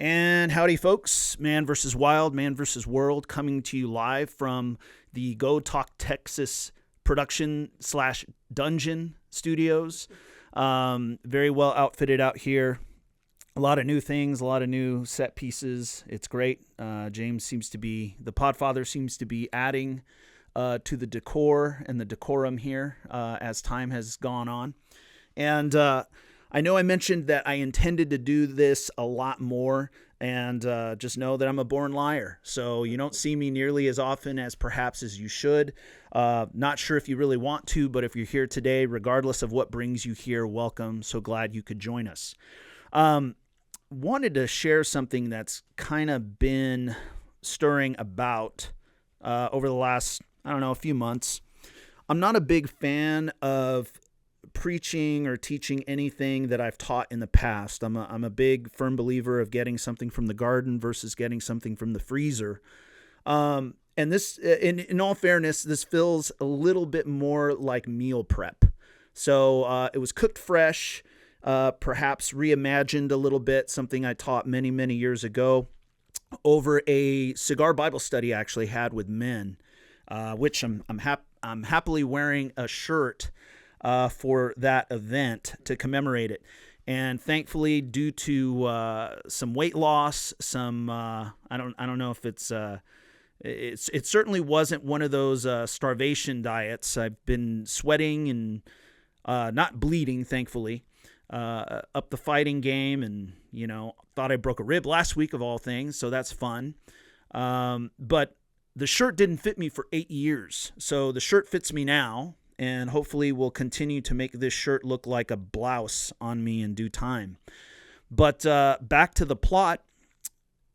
And howdy, folks. Manvswld, Manvswld, coming to you live from the Go Talk Texas production / dungeon studios. Very well outfitted out here. A lot of new things, a lot of new set pieces. It's great. James the Podfather seems to be adding to the decor and the decorum here as time has gone on. And I know I mentioned that I intended to do this a lot more, and just know that I'm a born liar. So you don't see me nearly as often as perhaps as you should. Not sure if you really want to, but if you're here today, regardless of what brings you here, welcome. So glad you could join us. Wanted to share something that's kind of been stirring about over the last, a few months. I'm not a big fan of preaching or teaching anything that I've taught in the past. I'm a big firm believer of getting something from the garden versus getting something from the freezer. And this, in all fairness, this feels a little bit more like meal prep. So it was cooked fresh, perhaps reimagined a little bit, something I taught many, many years ago over a cigar Bible study I actually had with men, which I'm happily wearing a shirt for that event to commemorate it. And thankfully, due to some weight loss, some I don't know if it certainly wasn't one of those starvation diets. I've been sweating and not bleeding, thankfully, up the fighting game, and thought I broke a rib last week of all things, so that's fun. But the shirt didn't fit me for 8 years, so the shirt fits me now. And hopefully will continue to make this shirt look like a blouse on me in due time. But back to the plot,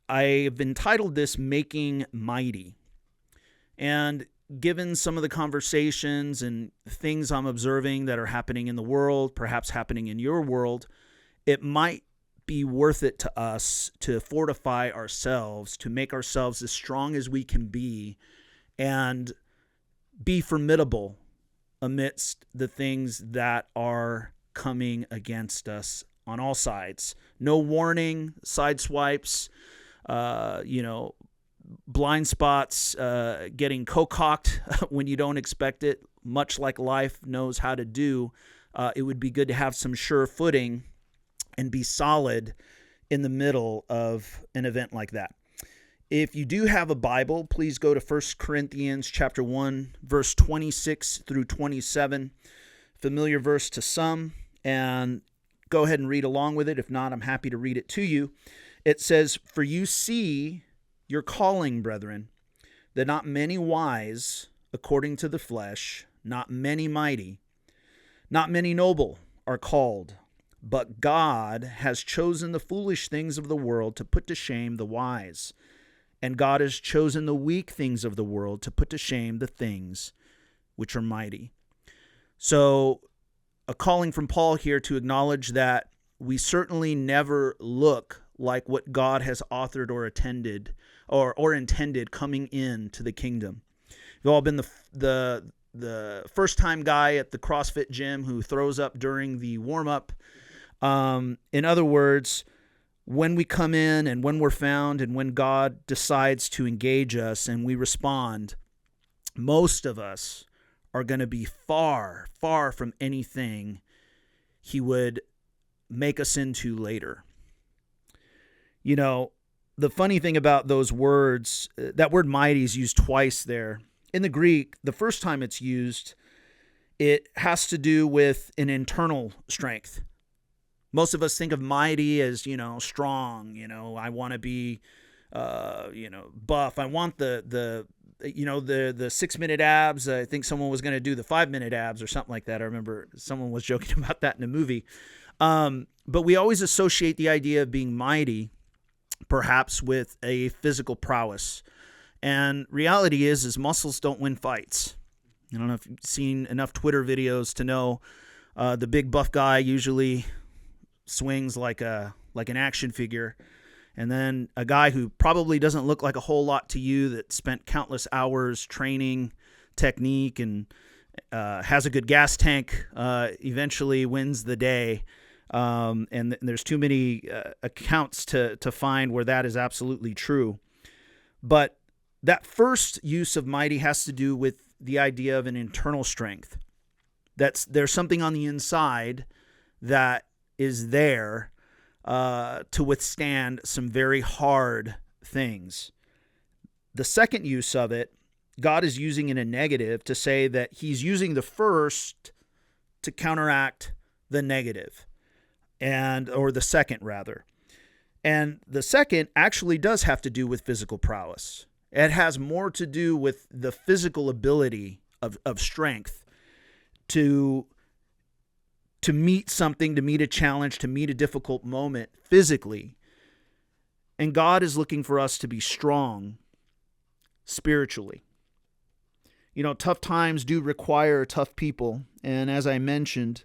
I've entitled this Making Mighty. And given some of the conversations and things I'm observing that are happening in the world, perhaps happening in your world, it might be worth it to us to fortify ourselves, to make ourselves as strong as we can be, and be formidable amidst the things that are coming against us on all sides. No warning, side swipes, blind spots, getting co-cocked when you don't expect it, much like life knows how to do. It would be good to have some sure footing and be solid in the middle of an event like that. If you do have a Bible, please go to 1 Corinthians chapter 1, verse 26 through 27. Familiar verse to some, and go ahead and read along with it. If not, I'm happy to read it to you. It says, "For you see your calling, brethren, that not many wise according to the flesh, not many mighty, not many noble are called, but God has chosen the foolish things of the world to put to shame the wise. And God has chosen the weak things of the world to put to shame the things which are mighty." So a calling from Paul here to acknowledge that we certainly never look like what God has authored or intended coming into the kingdom. We've all been the first-time guy at the CrossFit gym who throws up during the warm-up. In other words, when we come in and when we're found and when God decides to engage us and we respond, most of us are going to be far, far from anything he would make us into later. The funny thing about those words, that word mighty is used twice there. In the Greek, the first time it's used, it has to do with an internal strength. Most of us think of mighty as, strong, I want to be, buff. I want the 6-minute abs. I think someone was going to do the 5-minute abs or something like that. I remember someone was joking about that in a movie. But we always associate the idea of being mighty, perhaps with a physical prowess. And reality is muscles don't win fights. I don't know if you've seen enough Twitter videos to know the big buff guy usually swings like an action figure, and then a guy who probably doesn't look like a whole lot to you that spent countless hours training technique and has a good gas tank eventually wins the day. And there's too many accounts to find where that is absolutely true. But that first use of mighty has to do with the idea of an internal strength. There's something on the inside that is there to withstand some very hard things. The second use of it, God is using in a negative to say that he's using the first to counteract the negative, or the second rather. And the second actually does have to do with physical prowess. It has more to do with the physical ability of strength to meet something, to meet a challenge, to meet a difficult moment physically. And God is looking for us to be strong spiritually. You know, tough times do require tough people. And as I mentioned,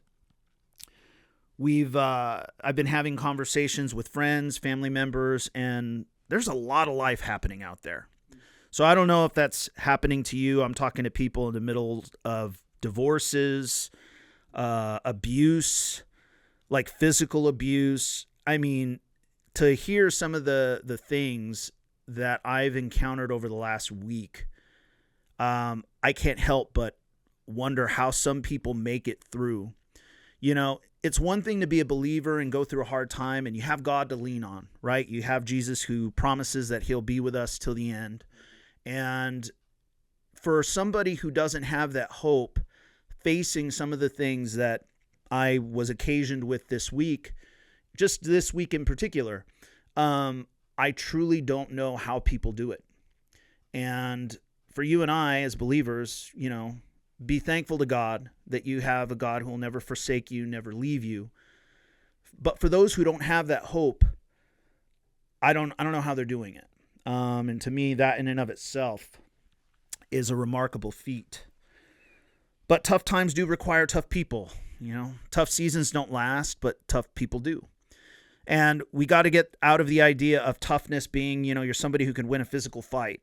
I've been having conversations with friends, family members, and there's a lot of life happening out there. So I don't know if that's happening to you. I'm talking to people in the middle of divorces, abuse, like physical abuse. I mean, to hear some of the things that I've encountered over the last week, I can't help but wonder how some people make it through. You know, it's one thing to be a believer and go through a hard time and you have God to lean on, right? You have Jesus who promises that he'll be with us till the end. And for somebody who doesn't have that hope, facing some of the things that I was occasioned with this week, just this week in particular, I truly don't know how people do it. And for you and I as believers, you know, be thankful to God that you have a God who will never forsake you, never leave you. But for those who don't have that hope, I don't know how they're doing it. And to me, that in and of itself is a remarkable feat. But tough times do require tough people. You know, tough seasons don't last, but tough people do. And we got to get out of the idea of toughness being, you know, you're somebody who can win a physical fight.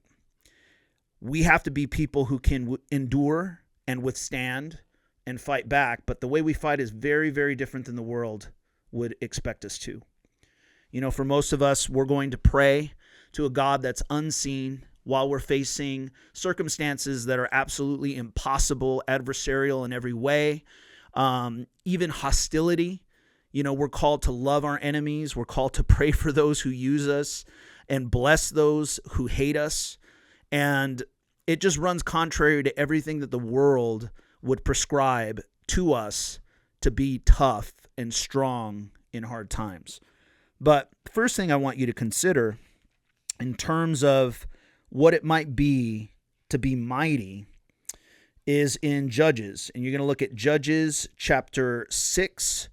We have to be people who can endure and withstand and fight back. But the way we fight is very, very different than the world would expect us to. You know, for most of us, we're going to pray to a God that's unseen while we're facing circumstances that are absolutely impossible, adversarial in every way, even hostility. You know, we're called to love our enemies. We're called to pray for those who use us and bless those who hate us. And it just runs contrary to everything that the world would prescribe to us to be tough and strong in hard times. But the first thing I want you to consider in terms of what it might be to be mighty is in Judges. And you're going to look at Judges chapter 6.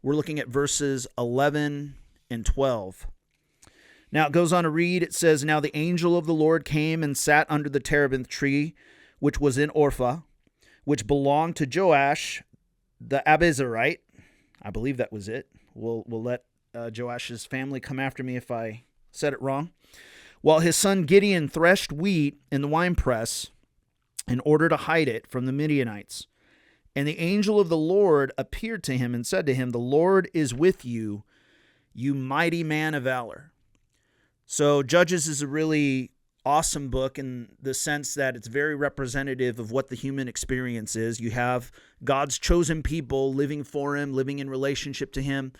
We're looking at verses 11 and 12. Now it goes on to read, it says, "Now the angel of the Lord came and sat under the terebinth tree, which was in Orpha, which belonged to Joash the Abizarite." I believe that was it. We'll let Joash's family come after me if I said it wrong. "While his son Gideon threshed wheat in the winepress in order to hide it from the Midianites. And the angel of the Lord appeared to him and said to him, 'The Lord is with you, you mighty man of valor.'" So Judges is a really awesome book in the sense that it's very representative of what the human experience is. You have God's chosen people living for him, living in relationship to him.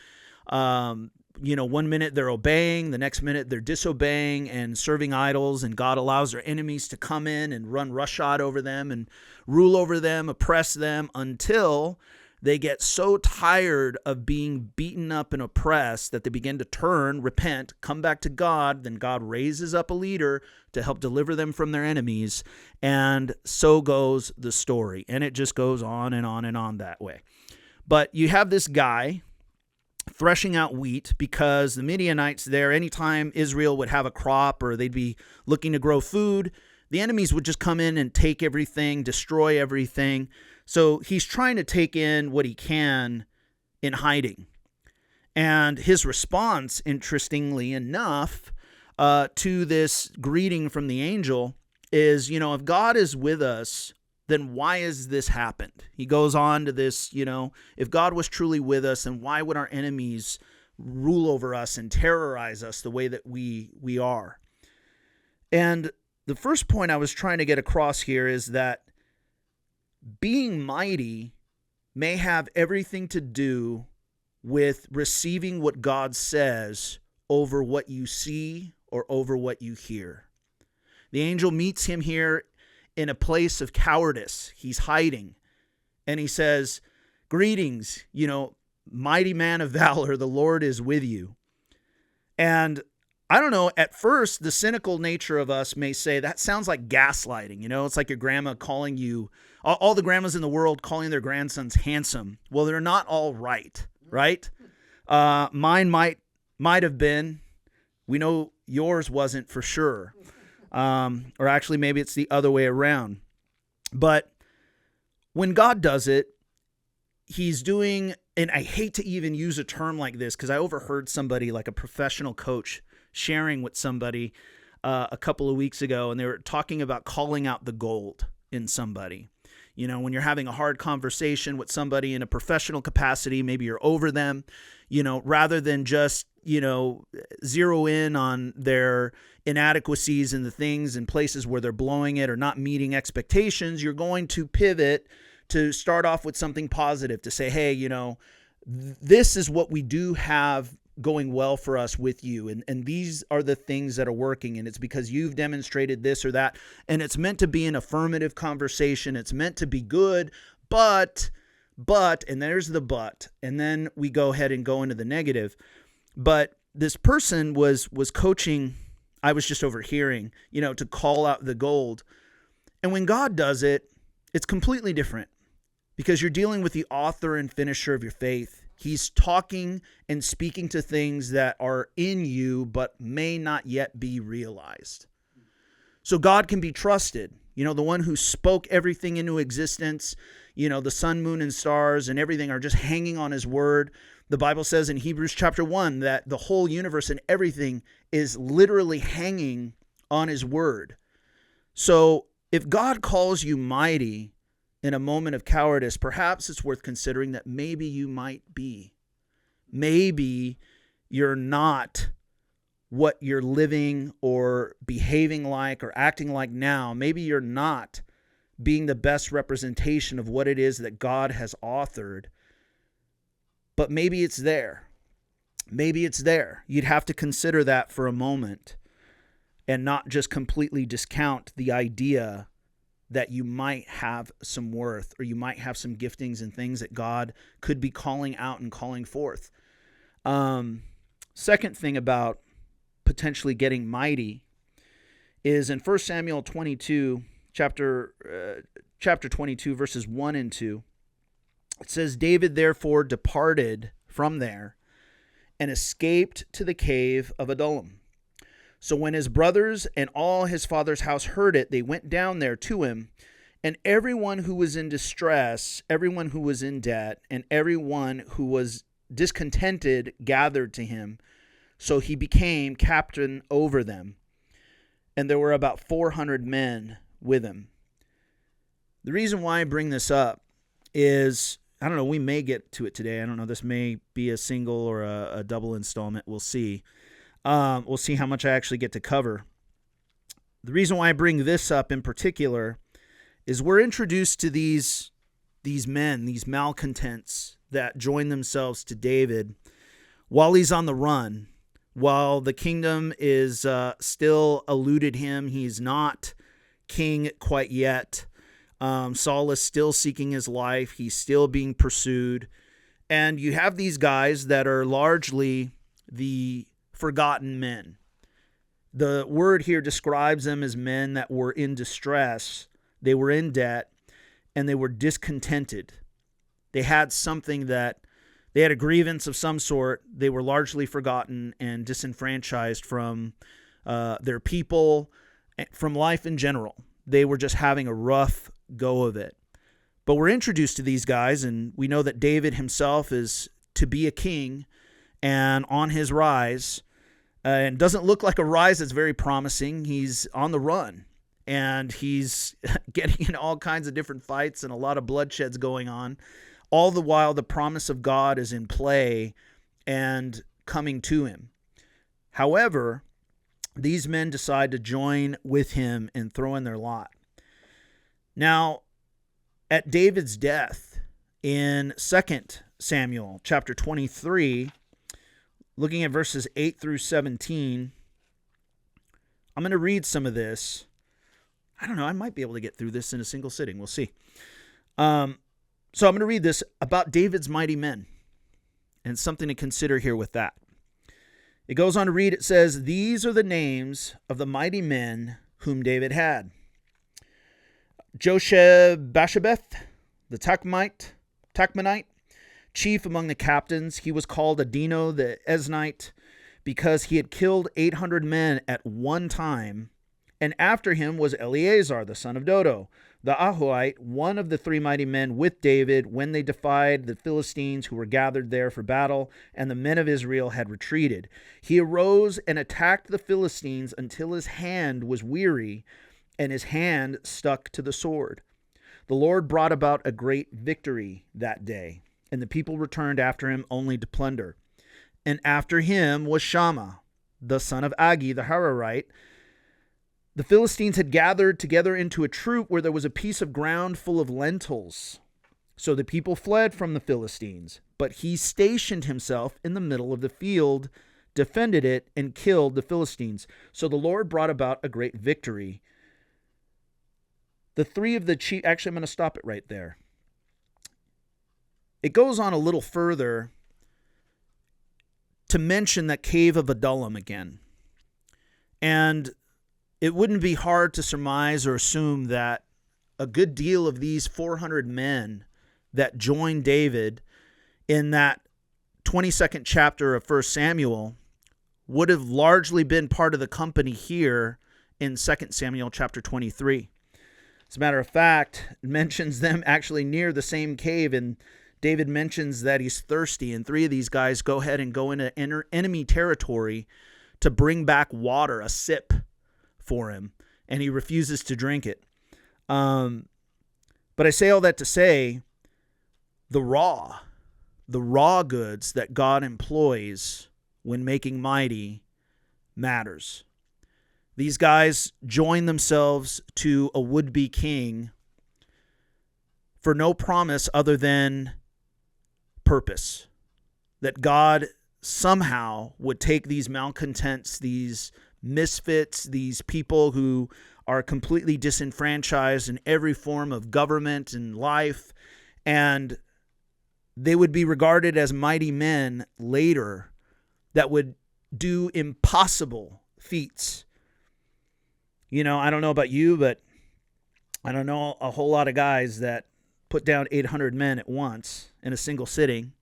You know, one minute they're obeying, the next minute they're disobeying and serving idols, and God allows their enemies to come in and run roughshod over them and rule over them, oppress them, until they get so tired of being beaten up and oppressed that they begin to turn, repent, come back to God. Then God raises up a leader to help deliver them from their enemies, and so goes the story. And it just goes on and on and on that way. But you have this guy threshing out wheat because the Midianites there, anytime Israel would have a crop or they'd be looking to grow food, the enemies would just come in and take everything, destroy everything. So he's trying to take in what he can in hiding. And his response, interestingly enough, to this greeting from the angel is, you know, if God is with us, then why has this happened? He goes on to this, if God was truly with us, then why would our enemies rule over us and terrorize us the way that we are? And the first point I was trying to get across here is that being mighty may have everything to do with receiving what God says over what you see or over what you hear. The angel meets him here in a place of cowardice. He's hiding. And he says, greetings, mighty man of valor, the Lord is with you. And I don't know, at first, the cynical nature of us may say, that sounds like gaslighting. It's like your grandma calling you, all the grandmas in the world calling their grandsons handsome. Well, they're not all right? Mine might have been. We know yours wasn't for sure. Or actually, maybe it's the other way around. But when God does it, he's doing, and I hate to even use a term like this because I overheard somebody, like a professional coach, sharing with somebody a couple of weeks ago, and they were talking about calling out the gold in somebody. When you're having a hard conversation with somebody in a professional capacity, maybe you're over them, rather than just, zero in on their inadequacies and the things and places where they're blowing it or not meeting expectations, you're going to pivot to start off with something positive, to say, hey, this is what we do have going well for us with you. And these are the things that are working. And it's because you've demonstrated this or that. And it's meant to be an affirmative conversation. It's meant to be good, but, and there's the but. And then we go ahead and go into the negative. But this person was coaching, I was just overhearing, to call out the gold. And when God does it, it's completely different because you're dealing with the author and finisher of your faith. He's talking and speaking to things that are in you but may not yet be realized. So God can be trusted. The one who spoke everything into existence, the sun, moon, and stars and everything are just hanging on his word. The Bible says in Hebrews chapter 1 that the whole universe and everything is literally hanging on his word. So if God calls you mighty in a moment of cowardice, perhaps it's worth considering that maybe you might be. Maybe you're not what you're living or behaving like or acting like now. Maybe you're not being the best representation of what it is that God has authored. But maybe it's there. Maybe it's there. You'd have to consider that for a moment and not just completely discount the idea that you might have some worth or you might have some giftings and things that God could be calling out and calling forth. Second thing about potentially getting mighty is in 1 Samuel 22, chapter 22, verses 1 and 2. It says, David therefore departed from there and escaped to the cave of Adullam. So when his brothers and all his father's house heard it, they went down there to him, and everyone who was in distress, everyone who was in debt, and everyone who was discontented gathered to him. So he became captain over them, and there were about 400 men with him. The reason why I bring this up is, I don't know, we may get to it today. I don't know, this may be a single or a double installment. We'll see. We'll see how much I actually get to cover. The reason why I bring this up in particular is we're introduced to these men, these malcontents that join themselves to David while he's on the run, while the kingdom is still eluded him. He's not king quite yet. Saul is still seeking his life. He's still being pursued. And you have these guys that are largely the forgotten men. The word here describes them as men that were in distress, they were in debt, and they were discontented. They had something that, they had a grievance of some sort. They were largely forgotten and disenfranchised from their people, from life in general. They were just having a rough go of it. But we're introduced to these guys, and we know that David himself is to be a king and on his rise. And doesn't look like a rise that's very promising. He's on the run. and he's getting in all kinds of different fights and a lot of bloodshed's going on. All the while, the promise of God is in play and coming to him. However, these men decide to join with him and throw in their lot. Now, at David's death in 2 Samuel chapter 23, looking at verses 8 through 17, I'm going to read some of this. I don't know, I might be able to get through this in a single sitting. We'll see. So I'm going to read this about David's mighty men and something to consider here with that. It goes on to read, it says, "These are the names of the mighty men whom David had. Josheb-Basshebeth, the Tachmonite, chief among the captains. He was called Adino the Eznite because he had killed 800 men at one time. And after him was Eleazar, the son of Dodo, the Ahohite, one of the three mighty men with David when they defied the Philistines who were gathered there for battle, and the men of Israel had retreated. He arose and attacked the Philistines until his hand was weary, and his hand stuck to the sword. The Lord brought about a great victory that day, and the people returned after him only to plunder. And after him was Shammah, the son of Agi, the Hararite. The Philistines had gathered together into a troop where there was a piece of ground full of lentils. So the people fled from the Philistines, but he stationed himself in the middle of the field, defended it, and killed the Philistines. So the Lord brought about a great victory. The three of the chief, actually, I'm going to stop it right there. It goes on a little further to mention that cave of Adullam again. And it wouldn't be hard to surmise or assume that a good deal of these 400 men that joined David in that 22nd chapter of 1 Samuel would have largely been part of the company here in 2 Samuel chapter 23. As a matter of fact, it mentions them actually near the same cave, and David mentions that he's thirsty, and three of these guys go ahead and go into enemy territory to bring back water, a sip, for him, and he refuses to drink it. But I say all that to say, the raw goods that God employs when making mighty matters. These guys join themselves to a would-be king for no promise other than purpose. That God somehow would take these malcontents, these misfits, these people who are completely disenfranchised in every form of government and life, and they would be regarded as mighty men later that would do impossible feats. You know, I don't know about you, but I don't know a whole lot of guys that put down 800 men at once in a single sitting.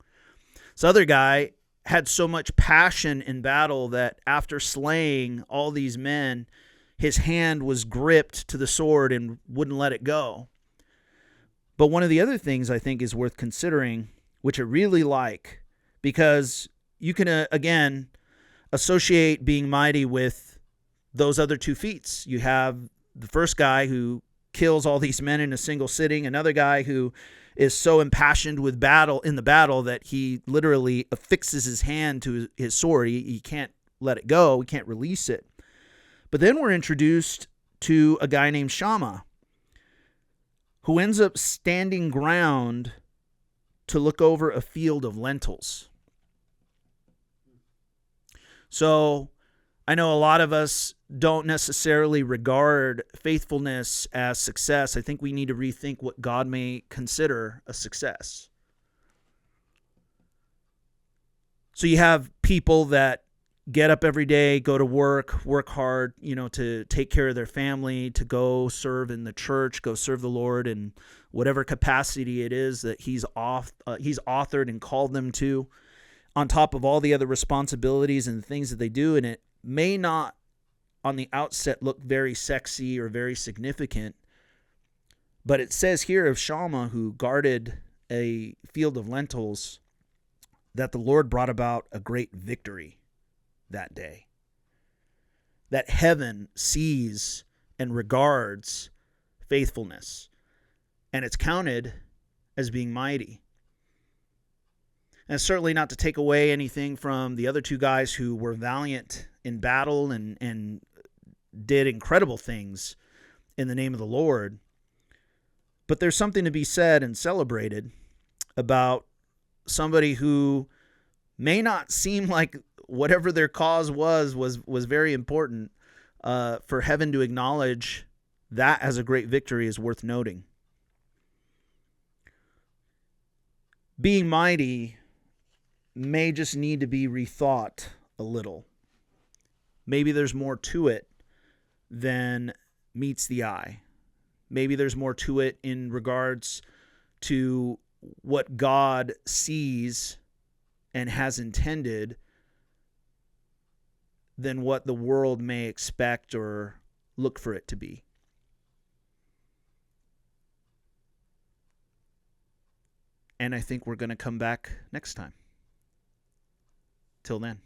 This other guy had so much passion in battle that after slaying all these men, his hand was gripped to the sword and wouldn't let it go. But one of the other things I think is worth considering, which I really like, because you can, again, associate being mighty with those other two feats. You have the first guy who kills all these men in a single sitting, another guy who is so impassioned with battle that he literally affixes his hand to his sword. He can't let it go. He can't release it. But then we're introduced to a guy named Shammah, who ends up standing ground to look over a field of lentils. So I know a lot of us don't necessarily regard faithfulness as success. I think we need to rethink what God may consider a success. So you have people that get up every day, go to work hard, to take care of their family, to go serve in the church, go serve the Lord in whatever capacity it is that he's authored and called them to, on top of all the other responsibilities and the things that they do. And it may not on the outset look very sexy or very significant, but it says here of Shammah, who guarded a field of lentils, that the Lord brought about a great victory that day. That heaven sees and regards faithfulness, and it's counted as being mighty. And certainly not to take away anything from the other two guys who were valiant in battle and did incredible things in the name of the Lord. But there's something to be said and celebrated about somebody who may not seem like whatever their cause was very important. For heaven to acknowledge that as a great victory is worth noting. Being mighty may just need to be rethought a little. Maybe there's more to it than meets the eye. Maybe there's more to it in regards to what God sees and has intended than what the world may expect or look for it to be. And I think we're going to come back next time. Till then.